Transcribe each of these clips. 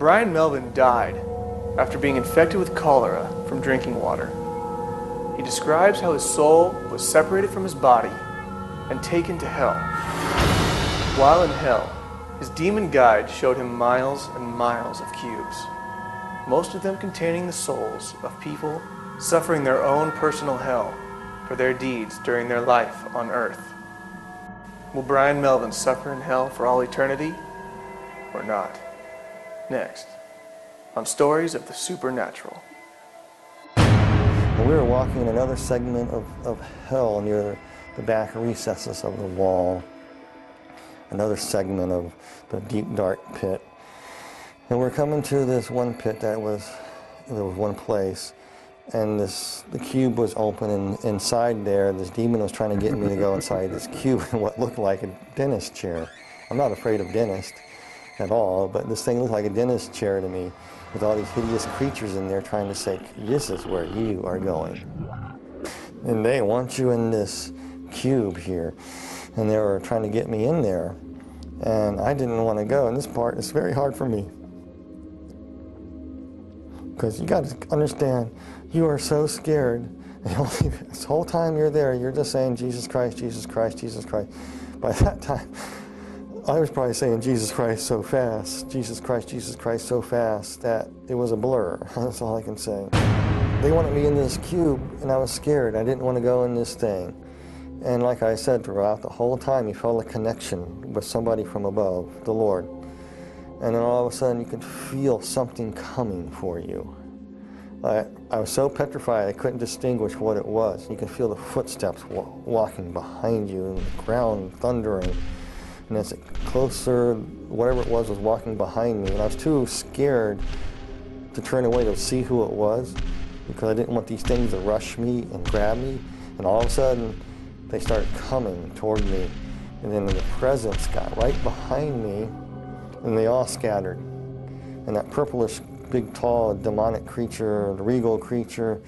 Brayain Melvin died after being infected with cholera from drinking water. He describes how his soul was separated from his body and taken to hell. While in hell, his demon guide showed him miles and miles of cubes, most of them containing the souls of people suffering their own personal hell for their deeds during their life on earth. Will Brayain Melvin suffer in hell for all eternity or not? Next, on Stories of the Supernatural. We were walking in another segment of hell near the back recesses of the wall, another segment of the deep dark pit. And we're coming to this one pit there was one place, and the cube was open, and inside there, this demon was trying to get me to go inside this cube in what looked like a dentist chair. I'm not afraid of dentists at all, but this thing looked like a dentist chair to me, with all these hideous creatures in there trying to say, this is where you are going. And they want you in this cube here. And they were trying to get me in there. And I didn't want to go. And this part is very hard for me. Because you got to understand, you are so scared. This whole time you're there, you're just saying, Jesus Christ, Jesus Christ, Jesus Christ. By that time, I was probably saying Jesus Christ so fast, Jesus Christ so fast, that it was a blur. That's all I can say. They wanted me in this cube, and I was scared. I didn't want to go in this thing. And like I said, throughout the whole time, you felt a connection with somebody from above, the Lord. And then all of a sudden, you could feel something coming for you. I was so petrified, I couldn't distinguish what it was. You could feel the footsteps walking behind you, and the ground thundering. And as it closer, whatever it was walking behind me, and I was too scared to turn away to see who it was, because I didn't want these things to rush me and grab me. And all of a sudden, they started coming toward me, and then the presence got right behind me, and they all scattered. And that purplish, big, tall, demonic creature, the regal creature,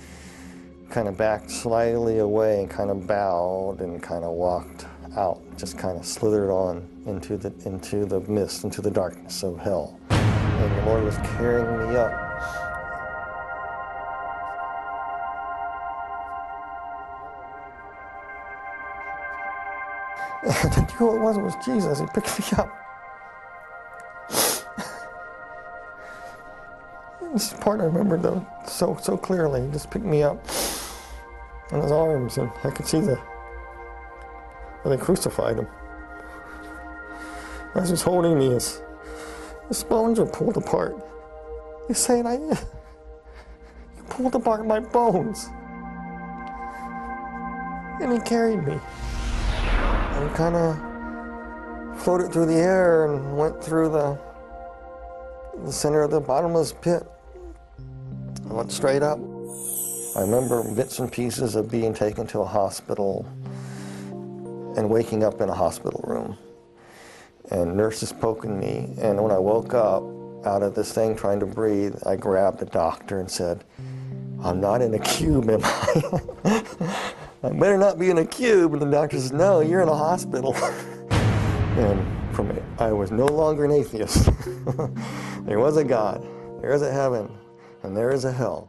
kind of backed slightly away and kind of bowed and kind of walked out, just kind of slithered on into the mist, into the darkness of hell. And the Lord was carrying me up. And I knew who it was. It was Jesus. He picked me up. This part I remember though so clearly. He just picked me up in his arms, and I could see where they crucified him. As he's holding me, his bones are pulled apart. He's saying, you pulled apart my bones. And he carried me. And kind of floated through the air and went through the center of the bottomless pit. I went straight up. I remember bits and pieces of being taken to a hospital and waking up in a hospital room, and nurses poking me. And when I woke up out of this thing trying to breathe, I grabbed the doctor and said, I'm not in a cube, am I? I better not be in a cube. And the doctor says, no, you're in a hospital. And from it, I was no longer an atheist. There was a God, there is a heaven, and there is a hell.